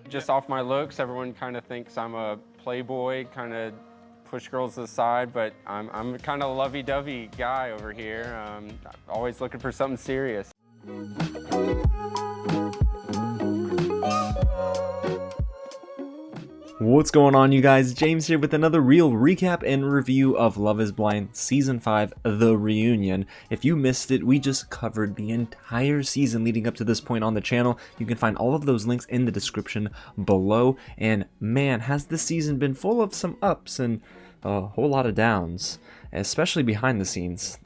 Just off my looks, everyone kind of thinks I'm a playboy, kind of push girls to the side, but I'm kind of a lovey-dovey guy over here. Always looking for something serious. What's going on, you guys? James here with another real recap and review of Love is Blind Season 5, The Reunion. If you missed it, we just covered the entire season leading up to this point on the channel. You can find all of those links in the description below. And man, has this season been full of some ups and a whole lot of downs, especially behind the scenes.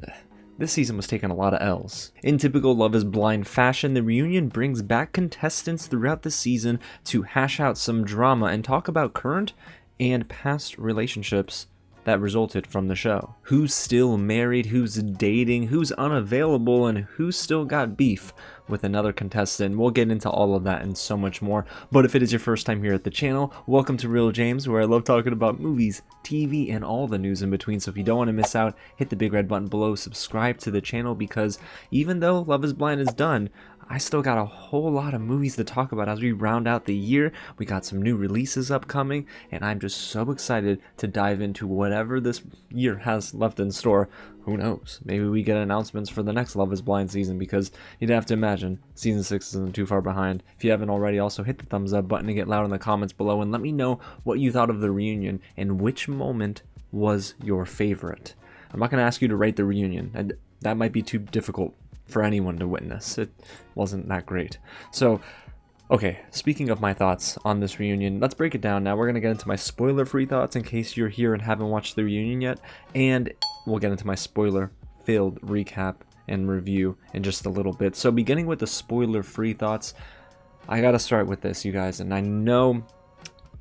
This season was taking a lot of L's. In typical Love is Blind fashion, the reunion brings back contestants throughout the season to hash out some drama and talk about current and past relationships that resulted from the show. Who's still married, who's dating, who's unavailable, and who's still got beef with another contestant. We'll get into all of that and so much more. But if it is your first time here at the channel, welcome to Real James, where I love talking about movies, TV, and all the news in between. So if you don't want to miss out, hit the big red button below, subscribe to the channel, because even though Love is Blind is done, I still got a whole lot of movies to talk about as we round out the year. We got some new releases upcoming, and I'm just so excited to dive into whatever this year has left in store. Who knows? Maybe we get announcements for the next Love is Blind season, because you'd have to imagine season 6 isn't too far behind. If you haven't already, also hit the thumbs up button and get loud in the comments below, and let me know what you thought of the reunion and which moment was your favorite. I'm not going to ask you to rate the reunion, and that might be too difficult for anyone to witness. It wasn't that great. So, okay, speaking of my thoughts on this reunion, let's break it down now. We're going to get into my spoiler-free thoughts in case you're here and haven't watched the reunion yet, and we'll get into my spoiler-filled recap and review in just a little bit. So beginning with the spoiler-free thoughts, I gotta start with this, you guys, and I know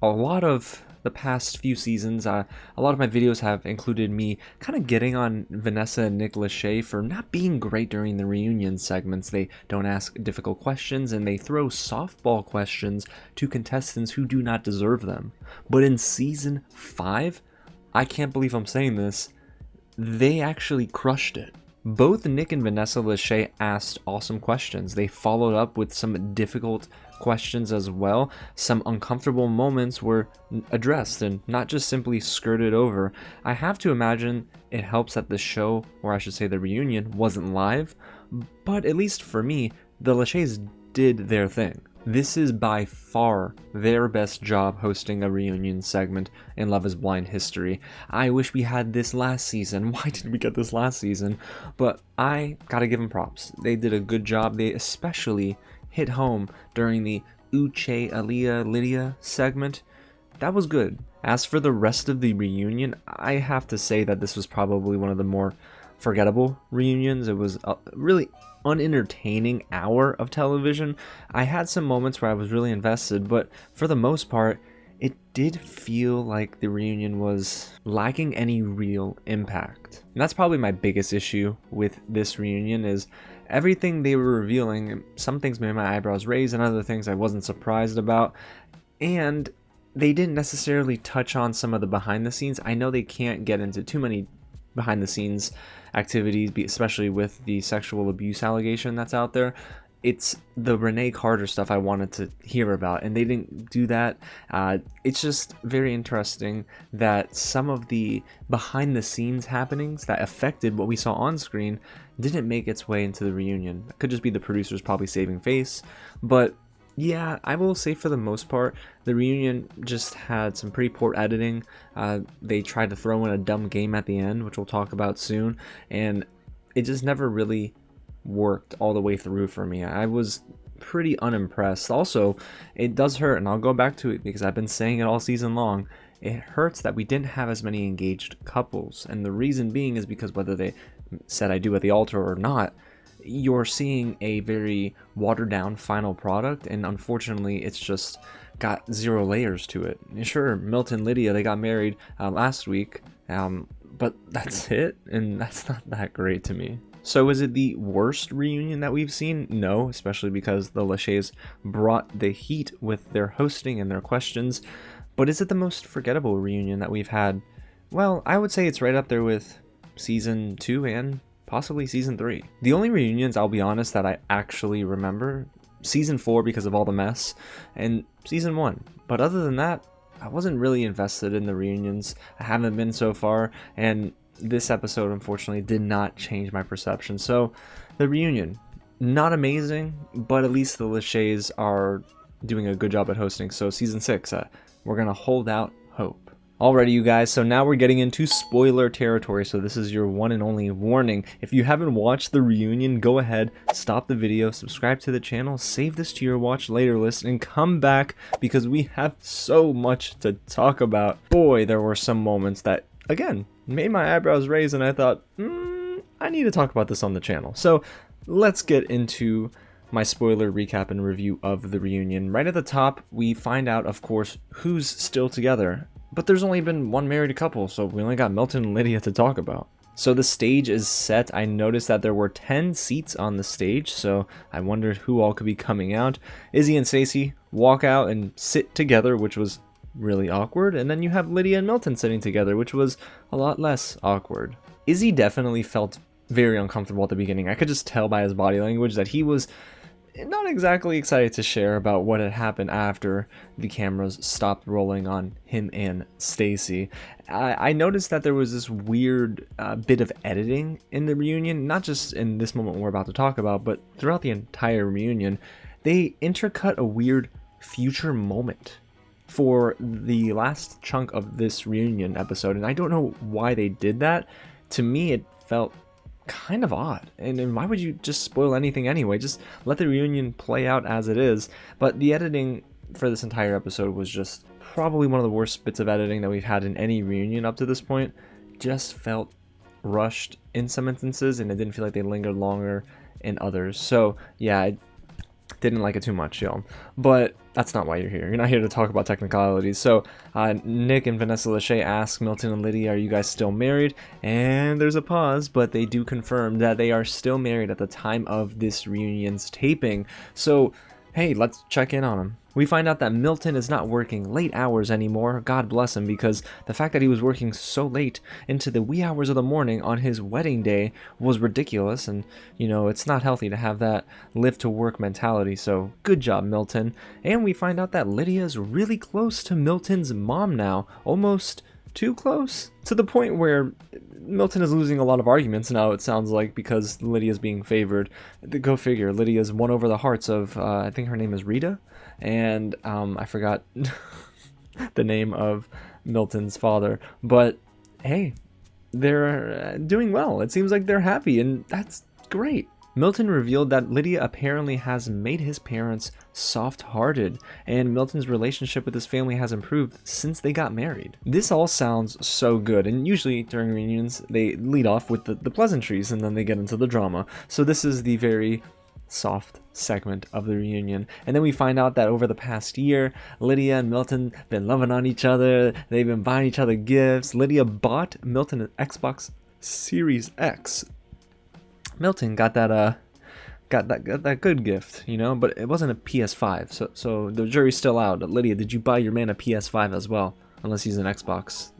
a lot of the past few seasons, a lot of my videos have included me kind of getting on Vanessa and Lachey for not being great during the reunion segments. They don't ask difficult questions, and they throw softball questions to contestants who do not deserve them. But in season 5, I can't believe I'm saying this, they actually crushed it. Both Nick and Vanessa Lachey asked awesome questions. They followed up with some difficult questions as well. Some uncomfortable moments were addressed and not just simply skirted over. I have to imagine it helps that the show, or I should say the reunion, wasn't live, but at least for me, the Lacheys did their thing. This is by far their best job hosting a reunion segment in Love is Blind history. I wish we had this last season. Why didn't we get this last season? But I gotta give them props. They did a good job. They especially hit home during the Uche, Aaliyah, Lydia segment. That was good. As for the rest of the reunion, I have to say that this was probably one of the more forgettable reunions. It was a really unentertaining hour of television. I had some moments where I was really invested, but for the most part, it did feel like the reunion was lacking any real impact. And that's probably my biggest issue with this reunion, is everything they were revealing. Some things made my eyebrows raise, and other things I wasn't surprised about. And they didn't necessarily touch on some of the behind the scenes. I know they can't get into too many behind the scenes activities, especially with the sexual abuse allegation that's out there. It's the Renee Carter stuff I wanted to hear about, and they didn't do that. It's just very interesting that some of the behind the scenes happenings that affected what we saw on screen didn't make its way into the reunion. It could just be the producers probably saving face, but yeah, I will say for the most part, the reunion just had some pretty poor editing. They tried to throw in a dumb game at the end, which we'll talk about soon, and it just never really worked all the way through for me. I was pretty unimpressed. Also, it does hurt, and I'll go back to it because I've been saying it all season long. It hurts that we didn't have as many engaged couples, and the reason being is because whether they said I do at the altar or not, you're seeing a very watered down final product, and unfortunately it's just got zero layers to it. Sure, Milton and Lydia, they got married last week, but that's it, and that's not that great to me. So is it the worst reunion that we've seen? No, especially because the Lacheys brought the heat with their hosting and their questions. But is it the most forgettable reunion that we've had? Well, I would say it's right up there with season 2 and possibly season 3. The only reunions, I'll be honest, that I actually remember season 4 because of all the mess, and season 1. But other than that, I wasn't really invested in the reunions. I haven't been so far, and this episode unfortunately did not change my perception. So the reunion, not amazing, but at least the Lacheys are doing a good job at hosting. So season 6, we're gonna hold out hope. Alrighty, you guys, so now we're getting into spoiler territory, so this is your one and only warning. If you haven't watched the reunion, go ahead, stop the video, subscribe to the channel, save this to your watch later list, and come back because we have so much to talk about. Boy, there were some moments that, again, made my eyebrows raise, and I thought, I need to talk about this on the channel. So let's get into my spoiler recap and review of the reunion. Right at the top, we find out, of course, who's still together. But there's only been one married couple, so we only got Milton and Lydia to talk about. So the stage is set. I noticed that there were 10 seats on the stage, so I wondered who all could be coming out. Izzy and Stacy walk out and sit together, which was really awkward. And then you have Lydia and Milton sitting together, which was a lot less awkward. Izzy definitely felt very uncomfortable at the beginning. I could just tell by his body language that he was not exactly excited to share about what had happened after the cameras stopped rolling on him and Stacy. I noticed that there was this weird bit of editing in the reunion, not just in this moment we're about to talk about, but throughout the entire reunion. They intercut a weird future moment for the last chunk of this reunion episode, and I don't know why they did that. To me, it felt kind of odd, and why would you just spoil anything anyway? Just let the reunion play out as it is. But the editing for this entire episode was just probably one of the worst bits of editing that we've had in any reunion up to this point. Just felt rushed in some instances, and it didn't feel like they lingered longer in others. So yeah, I didn't like it too much, y'all. But that's not why you're here. You're not here to talk about technicalities. So Nick and Vanessa Lachey ask Milton and Lydia, are you guys still married? And there's a pause, but they do confirm that they are still married at the time of this reunion's taping. So hey, let's check in on them. We find out that Milton is not working late hours anymore, God bless him, because the fact that he was working so late into the wee hours of the morning on his wedding day was ridiculous, and, you know, it's not healthy to have that live-to-work mentality, so good job, Milton. And we find out that Lydia is really close to Milton's mom now, almost too close, to the point where Milton is losing a lot of arguments now, it sounds like, because Lydia's being favored. Go figure, Lydia's won over the hearts of, I think her name is Rita, and I forgot the name of Milton's father. But hey, they're doing well. It seems like they're happy, and that's great. Milton revealed that Lydia apparently has made his parents soft-hearted, and Milton's relationship with his family has improved since they got married. This all sounds so good, and usually during reunions they lead off with the pleasantries and then they get into the drama. So this is the very soft segment of the reunion. And then we find out that over the past year, Lydia and Milton been loving on each other. They've been buying each other gifts. Lydia bought Milton an Xbox Series X. Milton got that good gift, you know, but it wasn't a PS5. So the jury's still out. Lydia, did you buy your man a PS5 as well? Unless he's an Xbox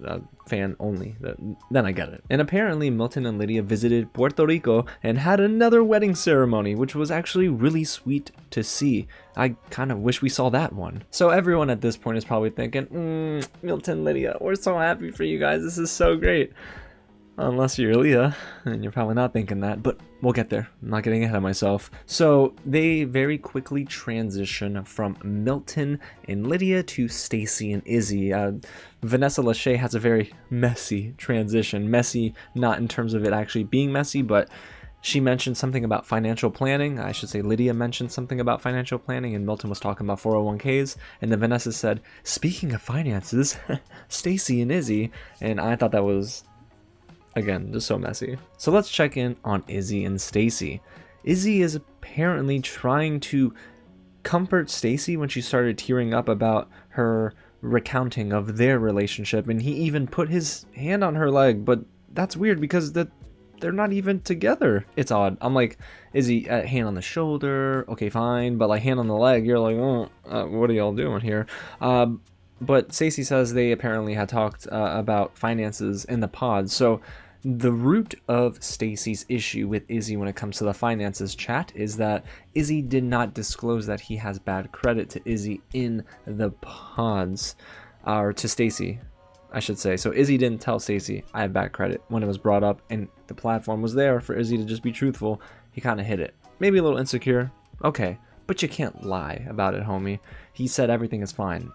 fan only, then I get it. And apparently Milton and Lydia visited Puerto Rico and had another wedding ceremony, which was actually really sweet to see. I kind of wish we saw that one. So everyone at this point is probably thinking, Milton, Lydia, we're so happy for you guys. This is so great. Unless you're Aaliyah, and you're probably not thinking that, but we'll get there. I'm not getting ahead of myself. So they very quickly transition from Milton and Lydia to Stacy and Izzy. Vanessa Lachey has a very messy transition. Messy not in terms of it actually being messy, but she mentioned something about financial planning. I should say Lydia mentioned something about financial planning, and Milton was talking about 401ks. And then Vanessa said, speaking of finances, Stacy and Izzy. And I thought that was, again, just so messy. So let's check in on Izzy and Stacy. Izzy is apparently trying to comfort Stacy when she started tearing up about her recounting of their relationship, and he even put his hand on her leg, but that's weird because they're not even together. It's odd. I'm like, Izzy, hand on the shoulder, okay, fine, but like hand on the leg, you're like, what are y'all doing here? But Stacy says they apparently had talked about finances in the pod, so The root of Stacy's issue with Izzy when it comes to the finances, chat, is that Izzy did not disclose that he has bad credit to Izzy in the pods, or to Stacy, I should say. So Izzy didn't tell Stacy, I have bad credit, when it was brought up, and the platform was there for Izzy to just be truthful. He kind of hid it. Maybe a little insecure, okay, but you can't lie about it, homie. He said everything is fine.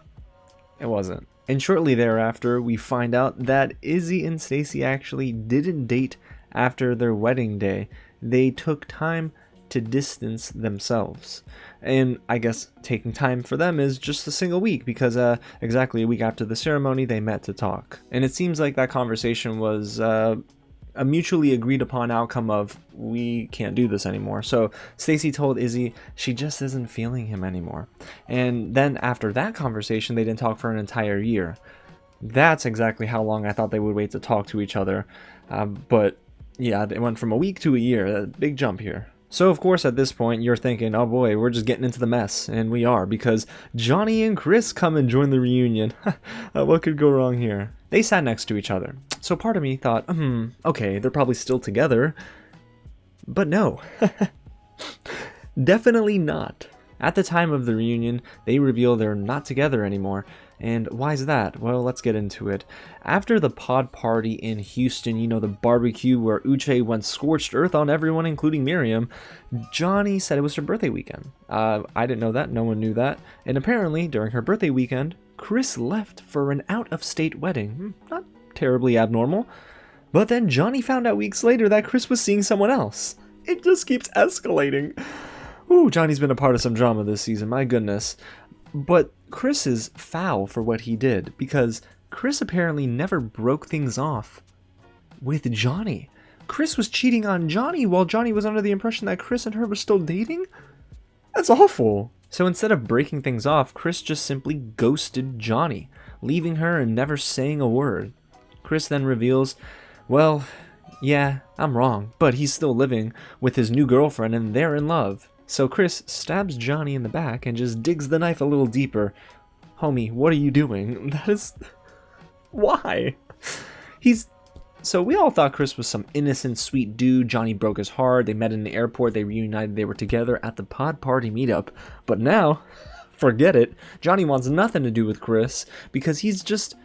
It wasn't. And shortly thereafter, we find out that Izzy and Stacy actually didn't date after their wedding day. They took time to distance themselves. And I guess taking time for them is just a single week, because exactly a week after the ceremony, they met to talk. And it seems like that conversation was a mutually agreed upon outcome of, we can't do this anymore. So Stacy told Izzy she just isn't feeling him anymore. And then after that conversation, they didn't talk for an entire year. That's exactly how long I thought they would wait to talk to each other. But yeah, it went from a week to a year. A big jump here. So of course at this point you're thinking, oh boy, we're just getting into the mess. And we are, because Johnie and Chris come and join the reunion. What could go wrong here? They sat next to each other. So part of me thought, okay, they're probably still together. But no. Definitely not. At the time of the reunion, they reveal they're not together anymore. And why is that? Well, let's get into it. After the pod party in Houston, you know, the barbecue where Uche went scorched earth on everyone, including Miriam, Johnie said it was her birthday weekend. I didn't know that. No one knew that. And apparently, during her birthday weekend, Chris left for an out-of-state wedding. Not terribly abnormal. But then Johnie found out weeks later that Chris was seeing someone else. It just keeps escalating. Ooh, Johnny's been a part of some drama this season, my goodness. But Chris is foul for what he did, because Chris apparently never broke things off with Johnie. Chris was cheating on Johnie while Johnie was under the impression that Chris and her were still dating? That's awful. So instead of breaking things off, Chris just simply ghosted Johnie, leaving her and never saying a word. Chris then reveals, well, yeah, I'm wrong, but he's still living with his new girlfriend and they're in love. So Chris stabs Johnie in the back and just digs the knife a little deeper. Homie, what are you doing? That is... Why? So we all thought Chris was some innocent, sweet dude. Johnie broke his heart. They met in the airport. They reunited. They were together at the pod party meetup. But now, forget it. Johnie wants nothing to do with Chris because he's just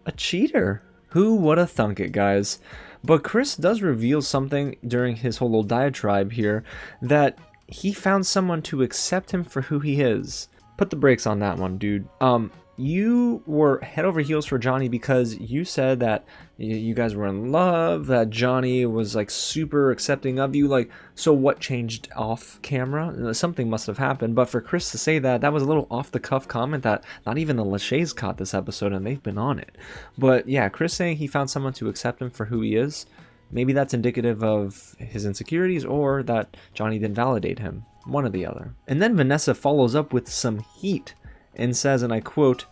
a cheater. Who would have thunk it, guys? But Chris does reveal something during his whole little diatribe here, that he found someone to accept him for who he is. Put the brakes on that one, dude. You were head over heels for Johnie because you said that you guys were in love, that Johnie was like super accepting of you. Like, so what changed off camera? Something must have happened. But for Chris to say that, that was a little off the cuff comment that not even the Lachey's caught this episode, and they've been on it. But yeah, Chris saying he found someone to accept him for who he is. Maybe that's indicative of his insecurities, or that Johnie didn't validate him. One or the other. And then Vanessa follows up with some heat and says, and I quote,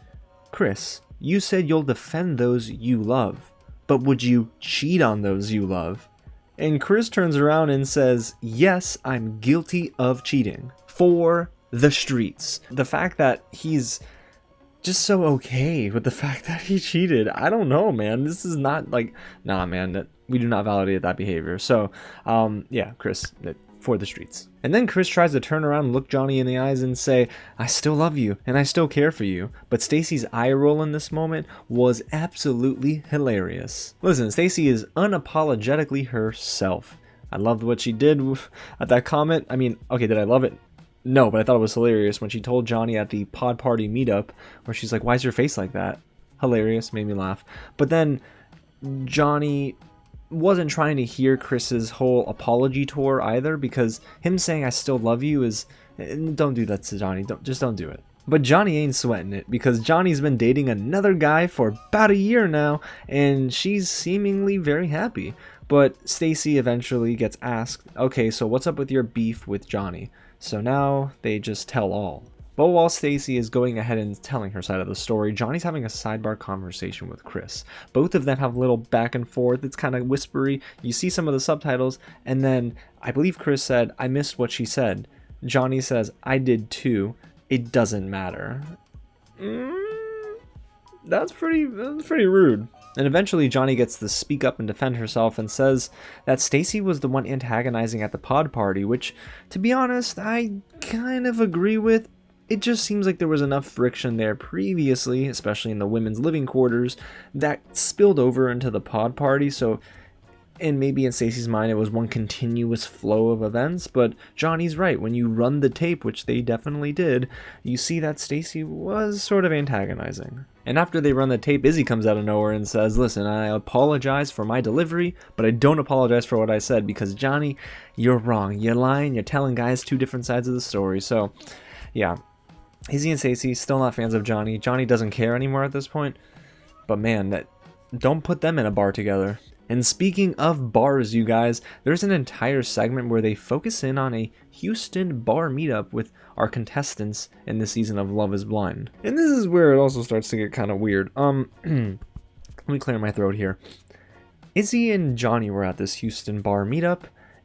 Chris, you said you'll defend those you love, but would you cheat on those you love? And Chris turns around and says, yes, I'm guilty of cheating for the streets. The fact that he's just so okay with the fact that he cheated, I don't know, man. This is not like, nah, man, we do not validate that behavior. So, yeah, Chris, for the streets. And then Chris tries to turn around and look Johnie in the eyes and say, I still love you and I still care for you. But Stacy's eye roll in this moment was absolutely hilarious. Listen, Stacy is unapologetically herself. I loved what she did at that comment. I mean, okay, did I love it? No, but I thought it was hilarious when she told Johnie at the pod party meetup, where she's like, why is your face like that? Hilarious, made me laugh. But then Johnie wasn't trying to hear Chris's whole apology tour either, because him saying I still love you is, don't do that to Johnie, just don't do it. But Johnie ain't sweating it, because Johnny's been dating another guy for about a year now, and she's seemingly very happy. But Stacy eventually gets asked, okay, so what's up with your beef with Johnie? So now they just tell all. But while Stacy is going ahead and telling her side of the story, Johnny's having a sidebar conversation with Chris. Both of them have a little back and forth. It's kind of whispery. You see some of the subtitles, and then I believe Chris said, I missed what she said. Johnie says, I did too. It doesn't matter. That's pretty rude. And eventually Johnie gets to speak up and defend herself and says that Stacy was the one antagonizing at the pod party, which, to be honest, I kind of agree with. It just seems like there was enough friction there previously, especially in the women's living quarters, that spilled over into the pod party. So, and maybe in Stacy's mind it was one continuous flow of events, but Johnny's right. When you run the tape, which they definitely did, you see that Stacy was sort of antagonizing. And after they run the tape, Izzy comes out of nowhere and says, listen, I apologize for my delivery, but I don't apologize for what I said, because Johnie, you're wrong. You're lying. You're telling guys two different sides of the story. So, yeah. Izzy and Stacy still not fans of Johnie. Johnie doesn't care anymore at this point. But man, don't put them in a bar together. And speaking of bars, you guys, there's an entire segment where they focus in on a Houston bar meetup with our contestants in this season of Love is Blind. And this is where it also starts to get kind of weird. Let me clear my throat here. Izzy and Johnie were at this Houston bar meetup,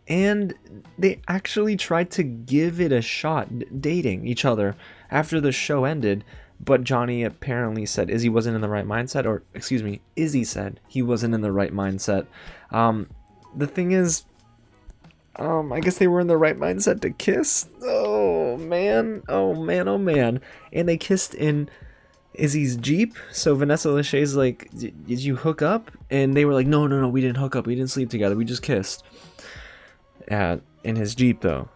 and they actually tried to give it a shot dating each other after the show ended, but Johnie apparently said Izzy wasn't in the right mindset, or excuse me, Izzy said he wasn't in the right mindset. The thing is, I guess they were in the right mindset to kiss. Oh man. And they kissed in Izzy's Jeep. So Vanessa Lachey's like, did you hook up? And they were like, no, we didn't hook up. We didn't sleep together. We just kissed. In his Jeep though.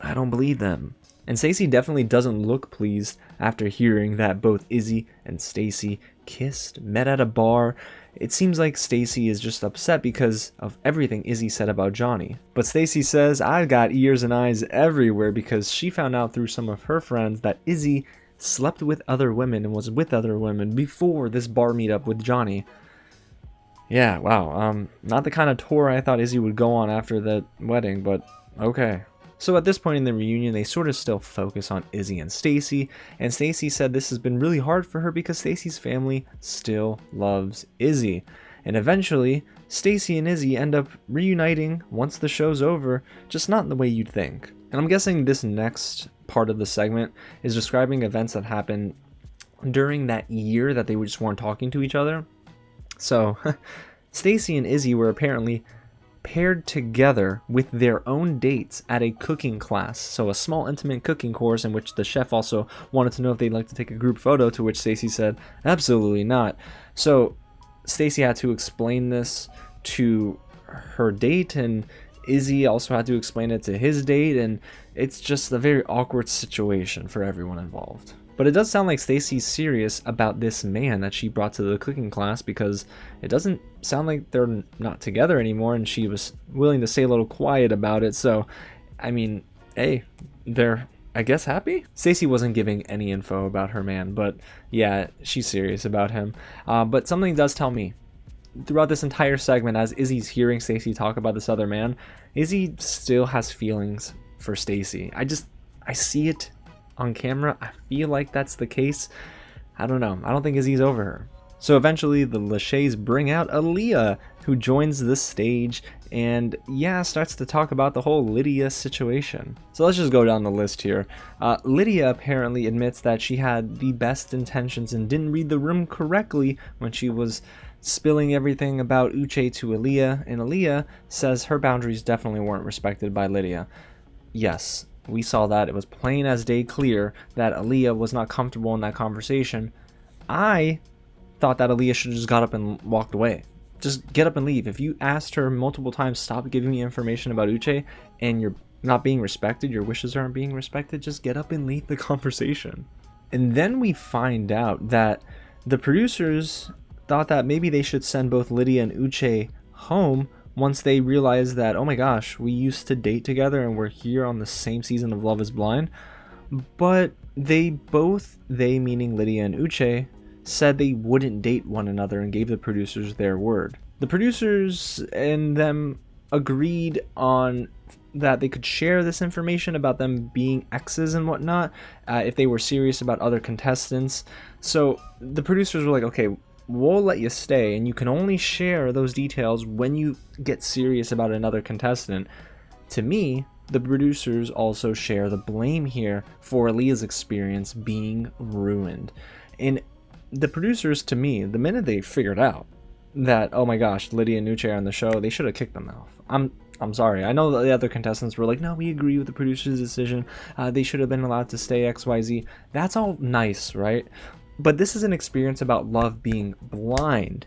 I don't believe them. And Stacy definitely doesn't look pleased after hearing that both Izzy and Stacy kissed, met at a bar. It seems like Stacy is just upset because of everything Izzy said about Johnie. But Stacy says, I got ears and eyes everywhere, because she found out through some of her friends that Izzy slept with other women and was with other women before this bar meetup with Johnie. Yeah, wow. Not the kind of tour I thought Izzy would go on after the wedding, but okay. So at this point in the reunion, they sort of still focus on Izzy and Stacy, and Stacy said this has been really hard for her because Stacy's family still loves Izzy. And eventually, Stacy and Izzy end up reuniting once the show's over, just not in the way you'd think. And I'm guessing this next part of the segment is describing events that happened during that year that they just weren't talking to each other. So, Stacy and Izzy were apparently paired together with their own dates at a cooking class, so a small intimate cooking course in which the chef also wanted to know if they'd like to take a group photo, to which Stacy said absolutely not. So Stacy had to explain this to her date, and Izzy also had to explain it to his date, and it's just a very awkward situation for everyone involved. But it does sound like Stacy's serious about this man that she brought to the cooking class, because it doesn't sound like they're not together anymore, and she was willing to stay a little quiet about it. So, I mean, hey, they're, I guess, happy? Stacy wasn't giving any info about her man, but yeah, she's serious about him. But something does tell me, throughout this entire segment, as Izzy's hearing Stacy talk about this other man, Izzy still has feelings for Stacy. I see it on camera. I feel like that's the case. I don't know. I don't think Izzy's over her. So eventually the Lacheys bring out Aaliyah, who joins the stage and starts to talk about the whole Lydia situation. So let's just go down the list here. Lydia apparently admits that she had the best intentions and didn't read the room correctly when she was spilling everything about Uche to Aaliyah, and Aaliyah says her boundaries definitely weren't respected by Lydia. Yes, we saw that. It was plain as day clear that Aaliyah was not comfortable in that conversation. I thought that Aaliyah should have just got up and walked away. Just get up and leave. If you asked her multiple times, stop giving me information about Uche, and you're not being respected, your wishes aren't being respected, just get up and leave the conversation. And then we find out that the producers thought that maybe they should send both Lydia and Uche home once they realized that, oh my gosh, we used to date together and we're here on the same season of Love is Blind. But they meaning Lydia and Uche, said they wouldn't date one another and gave the producers their word. The producers and them agreed on that they could share this information about them being exes and whatnot if they were serious about other contestants. So the producers were like, okay, we'll let you stay, and you can only share those details when you get serious about another contestant. To me, the producers also share the blame here for Aaliyah's experience being ruined. And the producers, to me, the minute they figured out that, oh my gosh, Lydia and Uche are on the show, they should have kicked them off. I'm sorry. I know the other contestants were like, no, we agree with the producer's decision. They should have been allowed to stay XYZ. That's all nice, right? But this is an experience about love being blind,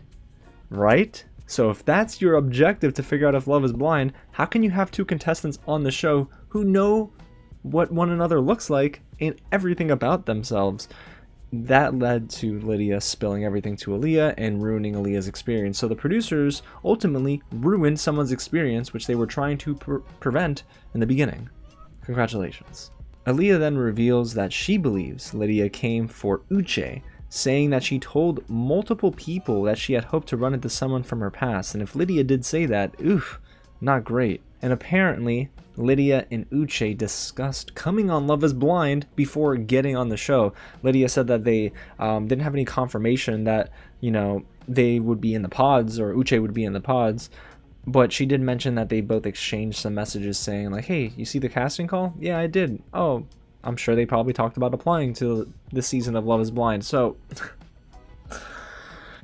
right? So if that's your objective, to figure out if love is blind, how can you have two contestants on the show who know what one another looks like and everything about themselves? That led to Lydia spilling everything to Aaliyah and ruining Aaliyah's experience. So the producers ultimately ruined someone's experience, which they were trying to prevent in the beginning. Congratulations. Aaliyah then reveals that she believes Lydia came for Uche, saying that she told multiple people that she had hoped to run into someone from her past. And if Lydia did say that, oof, not great. And apparently, Lydia and Uche discussed coming on Love is Blind before getting on the show. Lydia said that they didn't have any confirmation that, you know, they would be in the pods or Uche would be in the pods. But she did mention that they both exchanged some messages saying like, hey, you see the casting call? Yeah, I did. Oh, I'm sure they probably talked about applying to this season of Love is Blind. So,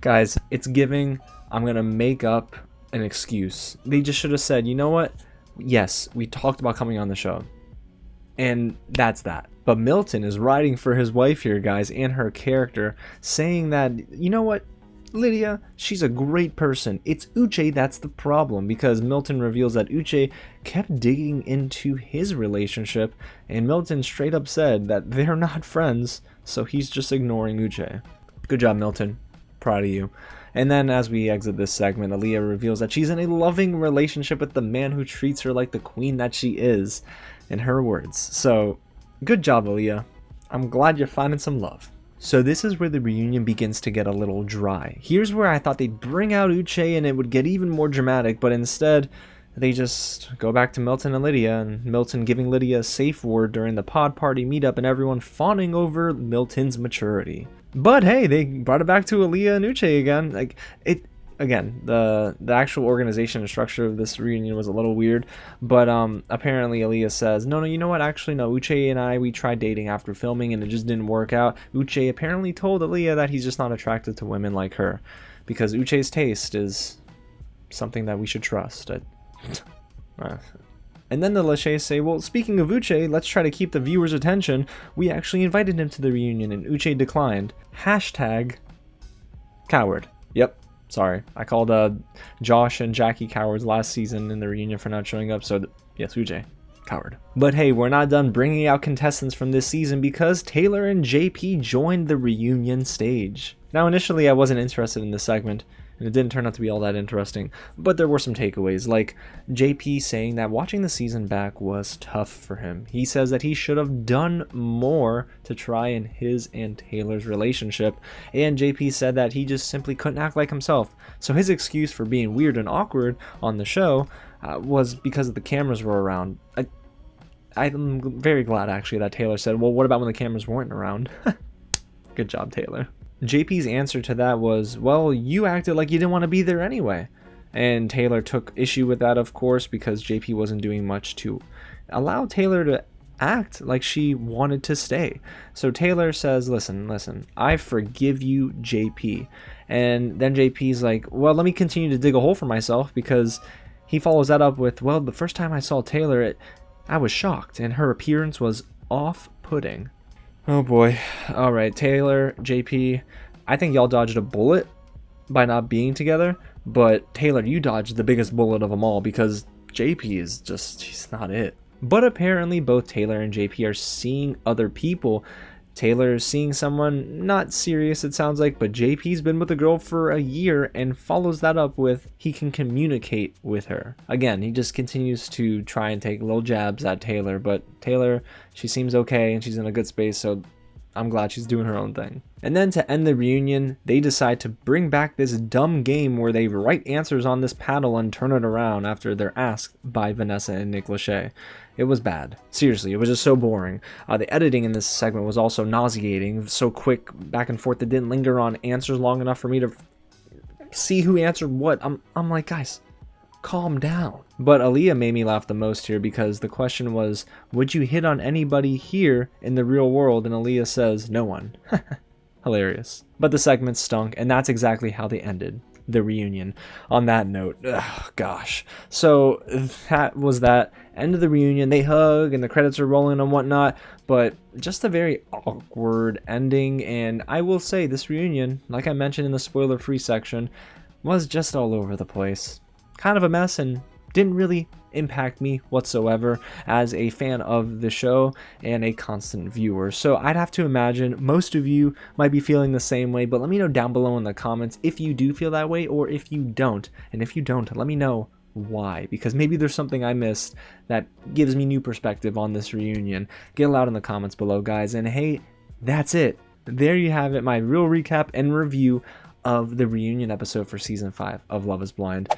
guys, it's giving, I'm going to make up an excuse. They just should have said, you know what? Yes, we talked about coming on the show. And that's that. But Milton is writing for his wife here, guys, and her character, saying that, you know what? Lydia, she's a great person. It's Uche that's the problem, because Milton reveals that Uche kept digging into his relationship, and Milton straight up said that they're not friends, so he's just ignoring Uche. Good job, Milton. Proud of you. And then as we exit this segment, Aaliyah reveals that she's in a loving relationship with the man who treats her like the queen that she is, in her words. So, good job, Aaliyah. I'm glad you're finding some love. So this is where the reunion begins to get a little dry. Here's where I thought they'd bring out Uche and it would get even more dramatic, but instead they just go back to Milton and Lydia, and Milton giving Lydia a safe word during the pod party meetup and everyone fawning over Milton's maturity. But hey, they brought it back to Aaliyah and Uche again. Like, it again, the actual organization and structure of this reunion was a little weird, but apparently Aaliyah says, no, you know what, actually no, Uche and I, we tried dating after filming and it just didn't work out. Uche apparently told Aaliyah that he's just not attracted to women like her, because Uche's taste is something that we should trust. And then the Lachey say, well, speaking of Uche, let's try to keep the viewers' attention. We actually invited him to the reunion and Uche declined. Hashtag coward. Yep. Sorry, I called Josh and Jackie cowards last season in the reunion for not showing up, so yes, Uche, coward. But hey, we're not done bringing out contestants from this season, because Taylor and JP joined the reunion stage. Now, initially, I wasn't interested in this segment, and it didn't turn out to be all that interesting, but there were some takeaways, like JP saying that watching the season back was tough for him. He says that he should have done more to try in his and Taylor's relationship, and JP said that he just simply couldn't act like himself. So his excuse for being weird and awkward on the show was because the cameras were around. I'm very glad, actually, that Taylor said, well, what about when the cameras weren't around? Good job, Taylor. JP's answer to that was, well, you acted like you didn't want to be there anyway. And Taylor took issue with that, of course, because JP wasn't doing much to allow Taylor to act like she wanted to stay. So Taylor says, listen, I forgive you, JP. And then JP's like, well, let me continue to dig a hole for myself, because he follows that up with, well, the first time I saw Taylor, I was shocked, and her appearance was off-putting. Oh boy. Alright, Taylor, JP, I think y'all dodged a bullet by not being together, but Taylor, you dodged the biggest bullet of them all, because JP is just, she's not it. But apparently both Taylor and JP are seeing other people. Taylor is seeing someone not serious, it sounds like, but JP's been with a girl for a year and follows that up with he can communicate with her. Again, he just continues to try and take little jabs at Taylor, but Taylor, she seems okay and she's in a good space, so I'm glad she's doing her own thing. And then to end the reunion, they decide to bring back this dumb game where they write answers on this paddle and turn it around after they're asked by Vanessa and Nick Lachey. It was bad. Seriously, it was just so boring. The editing in this segment was also nauseating, so quick, back and forth, that didn't linger on answers long enough for me to see who answered what. I'm like, guys, calm down. But Aaliyah made me laugh the most here, because the question was, would you hit on anybody here in the real world? And Aaliyah says, no one. Hilarious. But the segment stunk, and that's exactly how they ended. the reunion. On that note, gosh. So that was that end of the reunion. They hug and the credits are rolling and whatnot, but just a very awkward ending. And I will say this reunion, like I mentioned in the spoiler-free section, was just all over the place. Kind of a mess and didn't really impact me whatsoever as a fan of the show and a constant viewer. So I'd have to imagine most of you might be feeling the same way, but let me know down below in the comments if you do feel that way or if you don't. And if you don't, let me know why, because maybe there's something I missed that gives me new perspective on this reunion. Get it out in the comments below, guys. And hey, that's it. There you have it, my real recap and review of the reunion episode for season 5 of Love is Blind.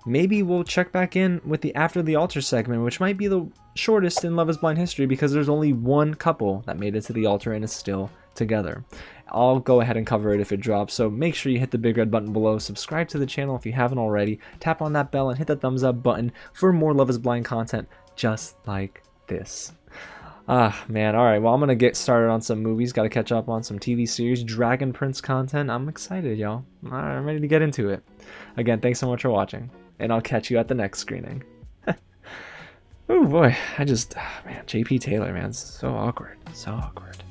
Maybe we'll check back in with the After the Altar segment, which might be the shortest in Love is Blind history because there's only one couple that made it to the altar and is still together. I'll go ahead and cover it if it drops, so make sure you hit the big red button below, subscribe to the channel if you haven't already, tap on that bell and hit the thumbs up button for more Love is Blind content just like this. Man, alright, well I'm gonna get started on some movies, gotta catch up on some TV series, Dragon Prince content. I'm excited, y'all. Alright, I'm ready to get into it. Again, thanks so much for watching, and I'll catch you at the next screening. Oh boy, man, JP Taylor, man, so awkward, so awkward.